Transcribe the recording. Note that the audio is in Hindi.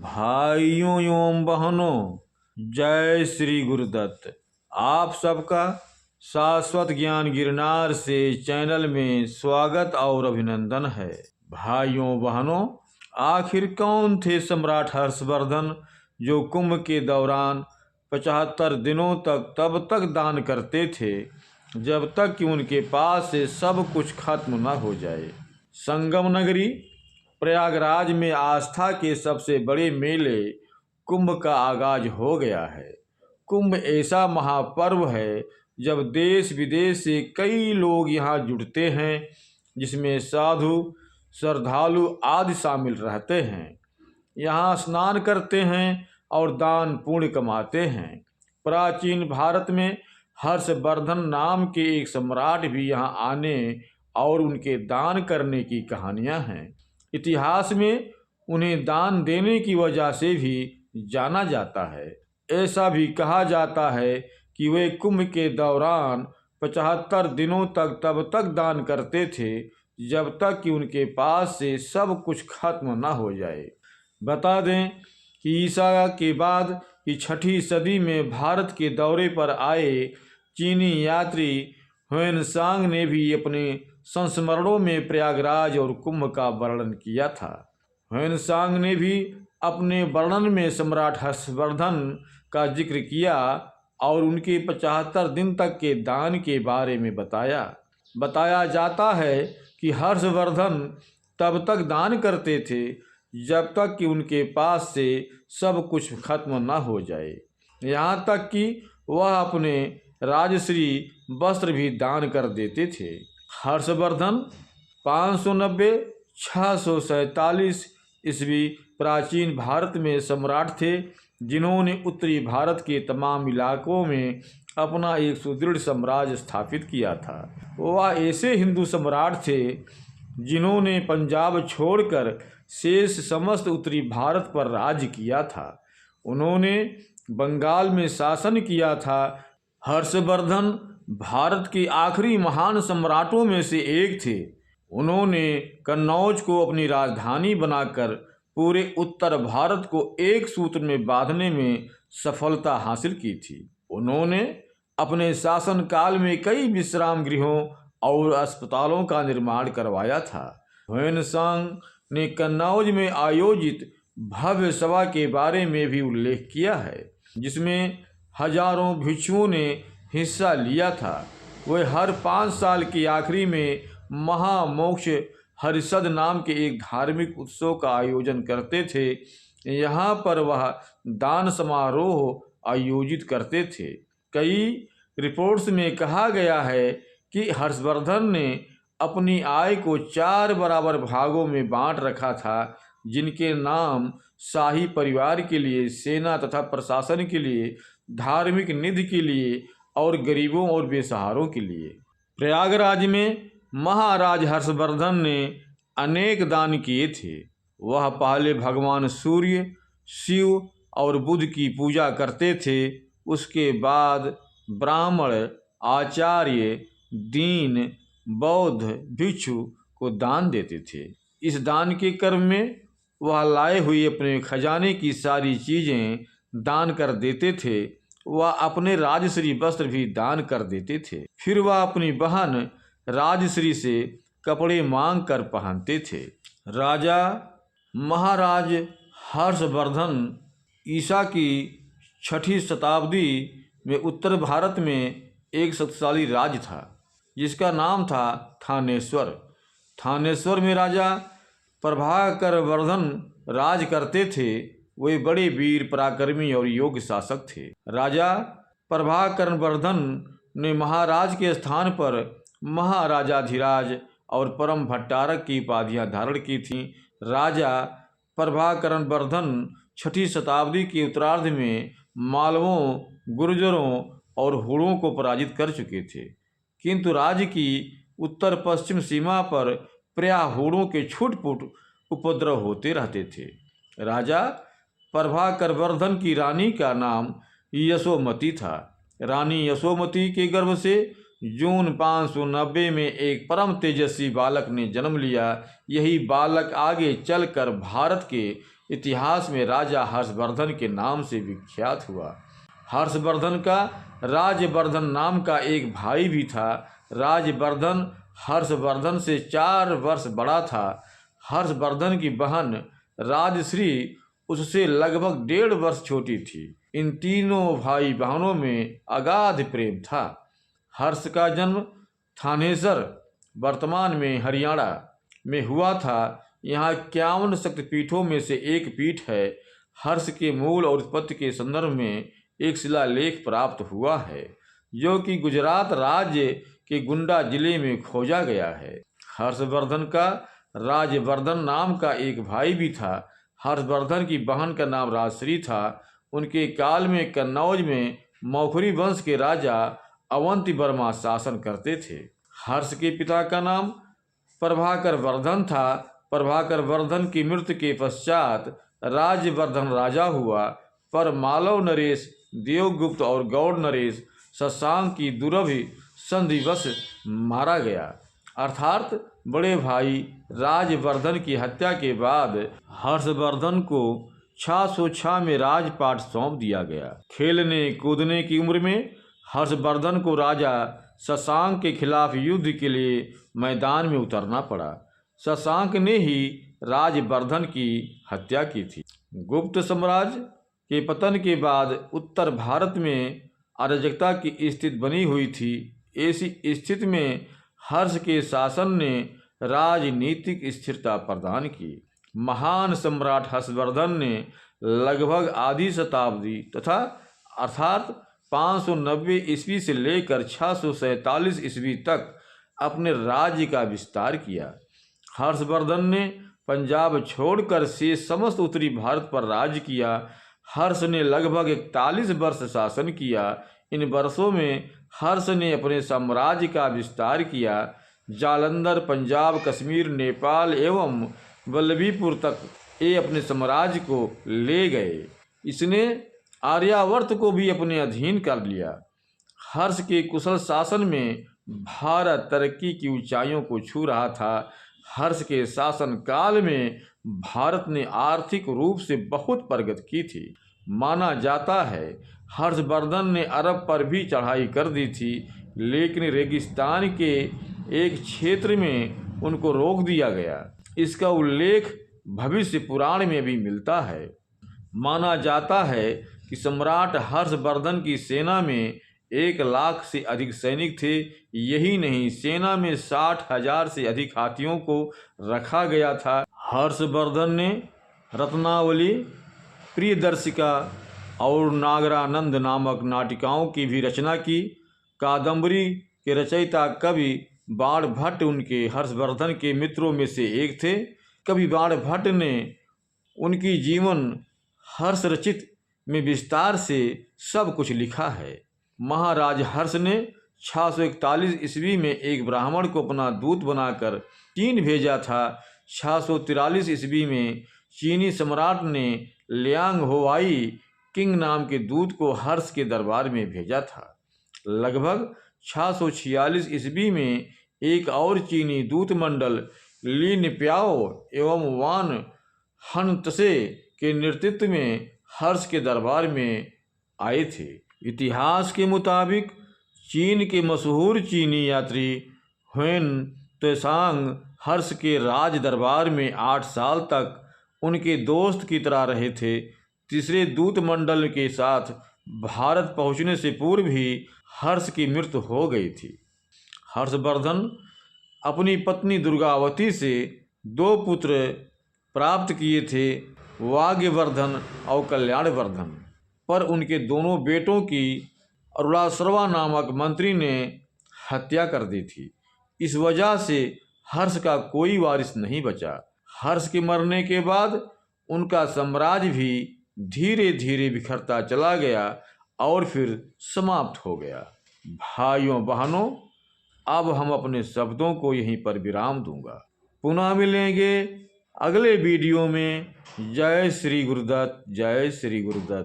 भाइयों एवं बहनों, जय श्री गुरुदत्त। आप सबका शाश्वत ज्ञान गिरनार से चैनल में स्वागत और अभिनंदन है। भाइयों बहनों, आखिर कौन थे सम्राट हर्षवर्धन जो कुंभ के दौरान 75 दिनों तक तब तक दान करते थे जब तक कि उनके पास से सब कुछ खत्म न हो जाए। संगम नगरी प्रयागराज में आस्था के सबसे बड़े मेले कुंभ का आगाज हो गया है। कुंभ ऐसा महापर्व है जब देश विदेश से कई लोग यहाँ जुड़ते हैं, जिसमें साधु, श्रद्धालु आदि शामिल रहते हैं। यहाँ स्नान करते हैं और दान पुण्य कमाते हैं। प्राचीन भारत में हर्षवर्धन नाम के एक सम्राट भी यहाँ आने और उनके दान करने की कहानियाँ हैं। इतिहास में उन्हें दान देने की वजह से भी जाना जाता है। ऐसा भी कहा जाता है कि वे कुंभ के दौरान 75 दिनों तक तब तक दान करते थे जब तक कि उनके पास से सब कुछ खत्म न हो जाए। बता दें कि ईसा के बाद की 6ठी सदी में भारत के दौरे पर आए चीनी यात्री ह्वेनसांग ने भी अपने संस्मरणों में प्रयागराज और कुंभ का वर्णन किया था। ह्वेनसांग ने भी अपने वर्णन में सम्राट हर्षवर्धन का जिक्र किया और उनके 75 दिन तक के दान के बारे में बताया जाता है कि हर्षवर्धन तब तक दान करते थे जब तक कि उनके पास से सब कुछ खत्म न हो जाए। यहाँ तक कि वह अपने राजश्री वस्त्र भी दान कर देते थे। हर्षवर्धन 590-647 ईस्वी प्राचीन भारत में सम्राट थे, जिन्होंने उत्तरी भारत के तमाम इलाकों में अपना एक सुदृढ़ साम्राज्य स्थापित किया था। वह ऐसे हिंदू सम्राट थे जिन्होंने पंजाब छोड़कर शेष समस्त उत्तरी भारत पर राज किया था। उन्होंने बंगाल में शासन किया था। हर्षवर्धन भारत के आखिरी महान सम्राटों में से एक थे। उन्होंने कन्नौज को अपनी राजधानी बनाकर पूरे उत्तर भारत को एक सूत्र में बांधने में सफलता हासिल की थी। उन्होंने अपने शासनकाल में कई विश्राम गृहों और अस्पतालों का निर्माण करवाया था। ह्वेनसांग ने कन्नौज में आयोजित भव्य सभा के बारे में भी उल्लेख किया है, जिसमें हजारों भिक्षुओं ने हिस्सा लिया था। वे हर 5 साल के आखिरी में महामोक्ष हरिषद नाम के एक धार्मिक उत्सव का आयोजन करते थे। यहाँ पर वह दान समारोह आयोजित करते थे। कई रिपोर्ट्स में कहा गया है कि हर्षवर्धन ने अपनी आय को 4 बराबर भागों में बांट रखा था, जिनके नाम शाही परिवार के लिए, सेना तथा प्रशासन के लिए, धार्मिक निधि के लिए और गरीबों और बेसहारों के लिए। प्रयागराज में महाराज हर्षवर्धन ने अनेक दान किए थे। वह पहले भगवान सूर्य, शिव और बुध की पूजा करते थे। उसके बाद ब्राह्मण, आचार्य, दीन, बौद्ध भिक्षु को दान देते थे। इस दान के क्रम में वह लाए हुए अपने खजाने की सारी चीज़ें दान कर देते थे। वह अपने राजश्री वस्त्र भी दान कर देते थे। फिर वह अपनी बहन राजश्री से कपड़े मांग कर पहनते थे। राजा महाराज हर्षवर्धन ईसा की 6ठी शताब्दी में उत्तर भारत में एक शक्तिशाली राज्य था, जिसका नाम था थानेश्वर। थानेश्वर में राजा प्रभाकरवर्धन राज करते थे। वे बड़े वीर, पराक्रमी और योग्य शासक थे। राजा प्रभाकरवर्धन ने महाराज के स्थान पर महाराजाधिराज और परम भट्टारक की उपाधियां धारण की थीं। राजा प्रभाकरवर्धन 6ठी शताब्दी के उत्तरार्ध में मालवों, गुर्जरों और हुड़ों को पराजित कर चुके थे, किंतु राज्य की उत्तर पश्चिम सीमा पर प्रायः हुड़ों के छूट-फूट उपद्रव होते रहते थे। राजा प्रभाकरवर्धन की रानी का नाम यशोमती था। रानी यशोमती के गर्भ से जून 590 में एक परम तेजस्वी बालक ने जन्म लिया। यही बालक आगे चलकर भारत के इतिहास में राजा हर्षवर्धन के नाम से विख्यात हुआ। हर्षवर्धन का राजवर्धन नाम का एक भाई भी था। राजवर्धन हर्षवर्धन से 4 वर्ष बड़ा था। हर्षवर्धन की बहन राजश्री उससे लगभग 1.5 वर्ष छोटी थी। इन तीनों भाई बहनों में अगाध प्रेम था। हर्ष का जन्म थानेसर, वर्तमान में हरियाणा में हुआ था। यहाँ 51 शक्तिपीठों में से एक पीठ है। हर्ष के मूल और उत्पत्ति के संदर्भ में एक शिलालेख प्राप्त हुआ है, जो कि गुजरात राज्य के गुंडा जिले में खोजा गया है। हर्षवर्धन का राजवर्धन नाम का एक भाई भी था। हर्षवर्धन की बहन का नाम राजश्री था। उनके काल में कन्नौज में मौखरी वंश के राजा अवंती वर्मा शासन करते थे। हर्ष के पिता का नाम प्रभाकर वर्धन था। प्रभाकर वर्धन की मृत्यु के पश्चात राजवर्धन राजा हुआ, पर मालव नरेश, देवगुप्त और गौड़ नरेश शशांक की दुर्लभ संधिवश मारा गया। अर्थात बड़े भाई राजवर्धन की हत्या के बाद हर्षवर्धन को 606 में राजपाट सौंप दिया गया। खेलने कूदने की उम्र में हर्षवर्धन को राजा शशांक के खिलाफ युद्ध के लिए मैदान में उतरना पड़ा। शशांक ने ही राजवर्धन की हत्या की थी। गुप्त साम्राज्य के पतन के बाद उत्तर भारत में अराजकता की स्थिति बनी हुई थी। ऐसी स्थिति में हर्ष के शासन ने राजनीतिक स्थिरता प्रदान की। महान सम्राट हर्षवर्धन ने लगभग आधी शताब्दी तथा अर्थात 590 ईस्वी से लेकर 647 ईस्वी तक अपने राज्य का विस्तार किया। हर्षवर्धन ने पंजाब छोड़कर शेष समस्त उत्तरी भारत पर राज्य किया। हर्ष ने लगभग 41 वर्ष शासन किया। इन वर्षों में हर्ष ने अपने साम्राज्य का विस्तार किया। जालंधर, पंजाब, कश्मीर, नेपाल एवं वल्लभीपुर तक ये अपने साम्राज्य को ले गए। इसने आर्यावर्त को भी अपने अधीन कर लिया। हर्ष के कुशल शासन में भारत तरक्की की ऊंचाइयों को छू रहा था। हर्ष के शासन काल में भारत ने आर्थिक रूप से बहुत प्रगति की थी। माना जाता है हर्षवर्धन ने अरब पर भी चढ़ाई कर दी थी, लेकिन रेगिस्तान के एक क्षेत्र में उनको रोक दिया गया। इसका उल्लेख भविष्य पुराण में भी मिलता है। माना जाता है कि सम्राट हर्षवर्धन की सेना में 1 लाख से अधिक सैनिक थे। यही नहीं, सेना में 60,000 से अधिक हाथियों को रखा गया था। हर्षवर्धन ने रत्नावली, प्रियदर्शिका और नागरानंद नामक नाटिकाओं की भी रचना की। कादम्बरी के रचयिता कवि बाणभट्ट उनके हर्षवर्धन के मित्रों में से एक थे। कवि बाणभट्ट ने उनकी जीवन हर्ष रचित में विस्तार से सब कुछ लिखा है। महाराज हर्ष ने 641 ईस्वी में एक ब्राह्मण को अपना दूत बनाकर चीन भेजा था। 643 ईस्वी में चीनी सम्राट ने लियांग होवाई किंग नाम के दूत को हर्ष के दरबार में भेजा था। लगभग 646 ईस्वी में एक और चीनी दूत मंडल ली निप्याओ एवं वान हनतसे के नेतृत्व में हर्ष के दरबार में आए थे। इतिहास के मुताबिक चीन के मशहूर चीनी यात्री हुएन त्सांग हर्ष के राज दरबार में 8 साल तक उनके दोस्त की तरह रहे थे। तीसरे दूत मंडल के साथ भारत पहुंचने से पूर्व ही हर्ष की मृत्यु हो गई थी। हर्षवर्धन अपनी पत्नी दुर्गावती से 2 पुत्र प्राप्त किए थे, वाग्यवर्धन और कल्याणवर्धन, पर उनके दोनों बेटों की अरुणाश्रवा नामक मंत्री ने हत्या कर दी थी। इस वजह से हर्ष का कोई वारिस नहीं बचा। हर्ष के मरने के बाद उनका साम्राज्य भी धीरे धीरे बिखरता चला गया और फिर समाप्त हो गया। भाइयों बहनों, अब हम अपने शब्दों को यहीं पर विराम दूंगा। पुनः मिलेंगे अगले वीडियो में। जय श्री गुरुदत्त, जय श्री गुरुदत्त।